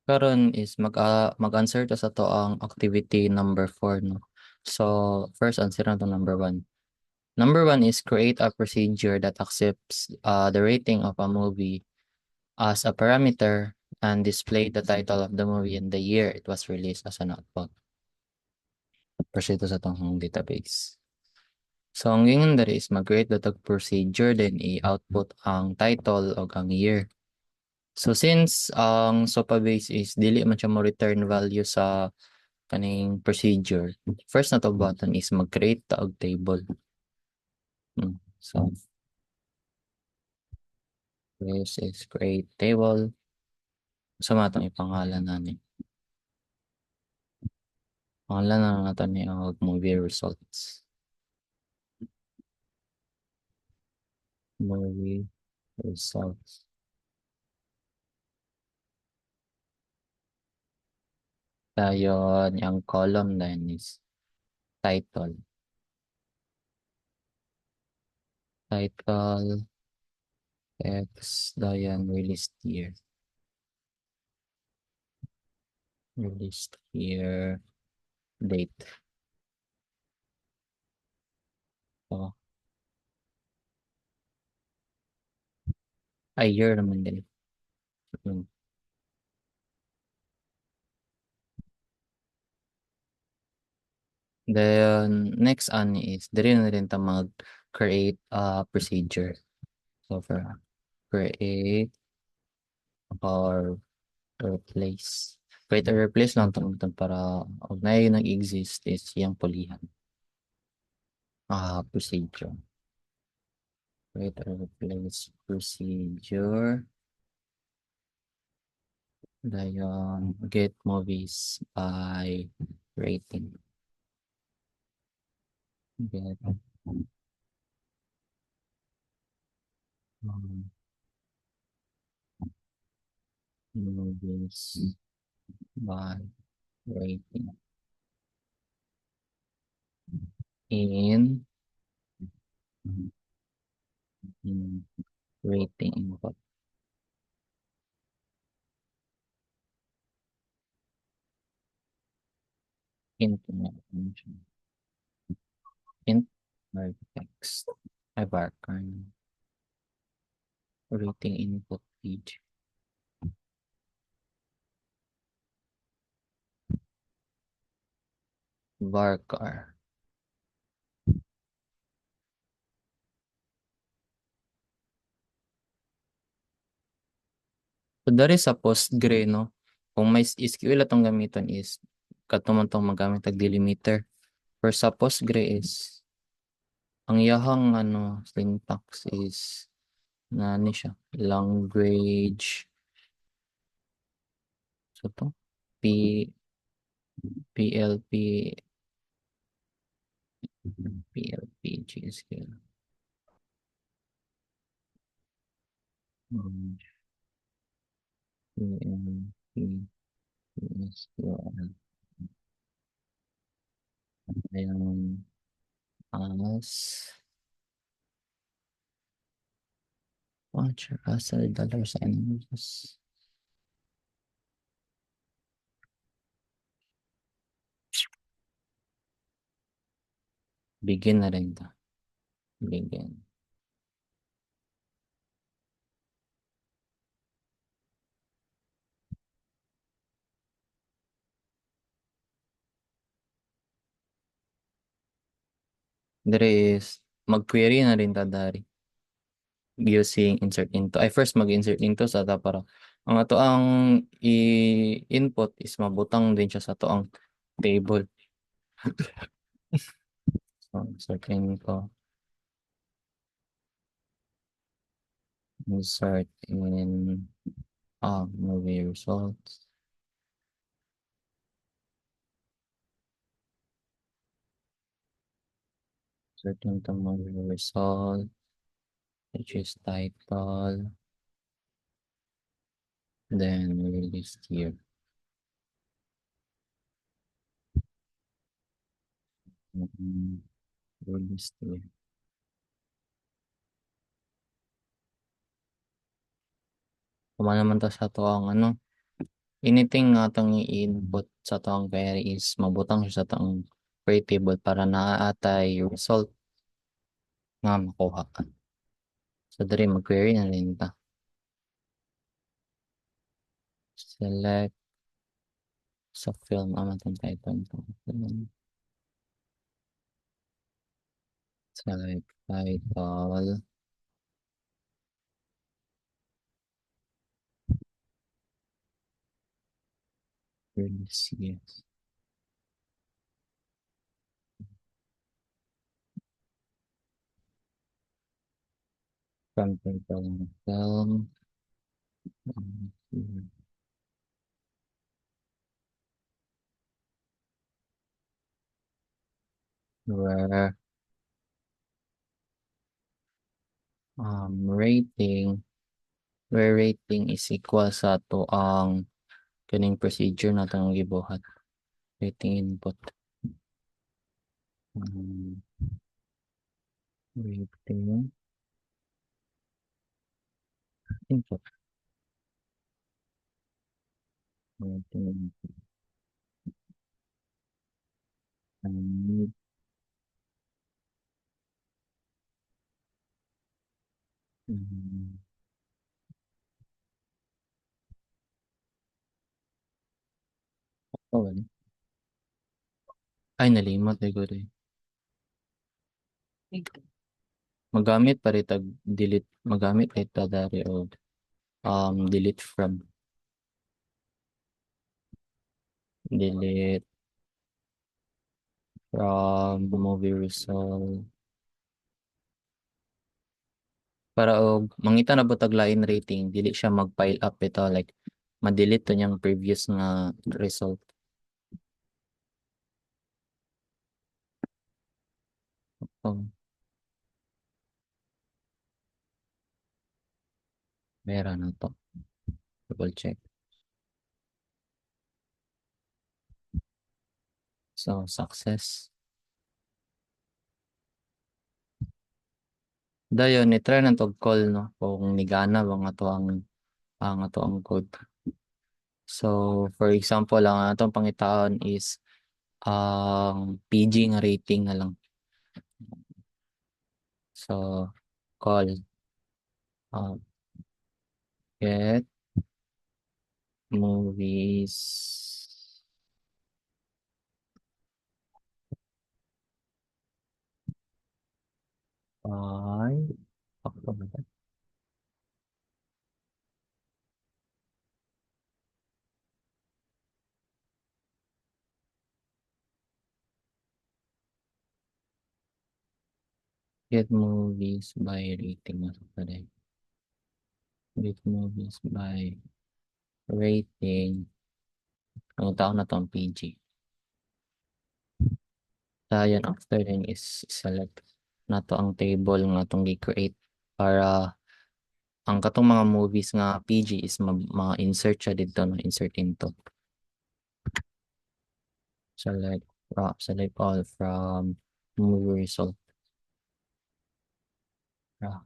Karon is mag-answer ta sa to ang activity number 4 no. So first answer na to number 1. Number 1 is create a procedure that accepts the rating of a movie as a parameter and display the title of the movie and the year it was released as an output. Proceed to sa tong database. So ang gingon diri is mag-create datag procedure then i-output ang title o ang year. So since ang Sopabase is dili man siya mo return value sa kaning procedure, first na to button is mag-create ta og table. So this is create table. So matong ipangalan nani. Pangalan na nato ni og movie results. Movie results. Dayon yung column na yun is title. Title, text, dayon released year. Released year, date. So, a year naman din. Then, next is, diri na rin ta mag-create a procedure. So, for create or replace. Create or replace lang itong para og na yung nag-exist is yung pulihan. Procedure. Create or replace procedure. Dayon, get movies by rating. Get movies by rating. In rating input. Int or text. Ay varchar. Rating input page. Varchar. So dari sa Postgre no, kung may SQL atong gamiton is katuman tong magamit tag delimiter. For sa Postgre is ang iyahang syntax is ni siya language so to P PLP GSQL PLP GSQL ayan as $, begin na rin ta begin. There is mag-query na rin ta dari using insert into. Ay first mag-insert into sa ta para ang ato ang i-input is mabutang din siya sa ato ang table. So insert into. Insert in movie results. Insert into movie result. Which is title. Then release year. Release year. Kuma naman ta sa to ang Anything nga atong i-input sa atong query is mabutang siya sa atong query table para naatay result nga makuha. So diri mag-query na rin ta. Select sa film ang atong title. Select title. Release, yes. From title film. Where rating where rating is equal sa to ang kaning procedure na itong gibuhat. Rating input. Um, rating input. Rating input. Um, um, oh, wala. Ay, nalimot na ko rin. Magamit pa rin tag delete. Magamit pa rin dari o delete from. Delete from movie result. Para og mangita na butag lain rating, dili siya mag-pile up ito like ma-delete to niyang previous nga result. Oh, meron na to. Double check. So, success. Dayon, i-try na tog call, no? Kung nigana ba nga to ang ato ang code. So, for example, ang atong pangitaon is ang PG nga rating na lang. So, call. Uh, get movies by get movies by rating. Ano pa rin? Get movies by rating. Ang taon na to ang PG. Dayon, after then is select na to ang table nga itong gi-create para ang katong mga movies nga PG is ma-insert siya dito, no? Insert into. Select all from movie result. Ah,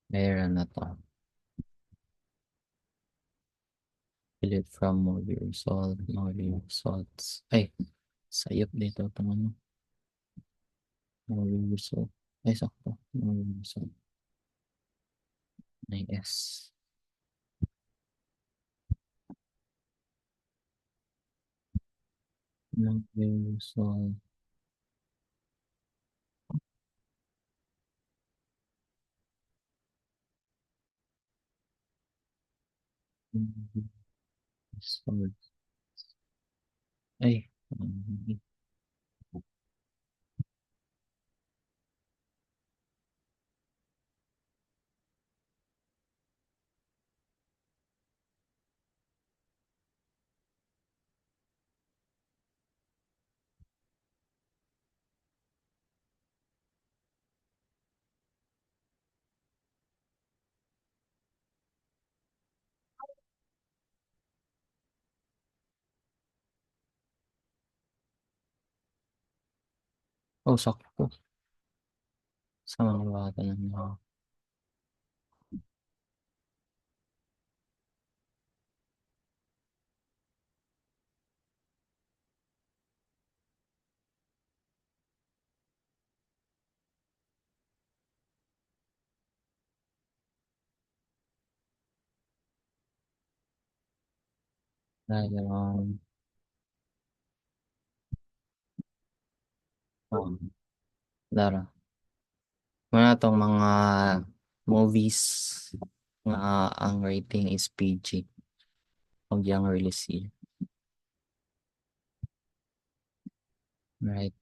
meron na to. Delete from movie results. Ay, sayop dito itong ano. Movie result. Ay, sakto. Movie result. May S. Movie result. Movie result. Ay, oh, sakto. Sa mga bata na dayon, dara muna 'tong mga movies nga ang rating is PG ug yang release year, right.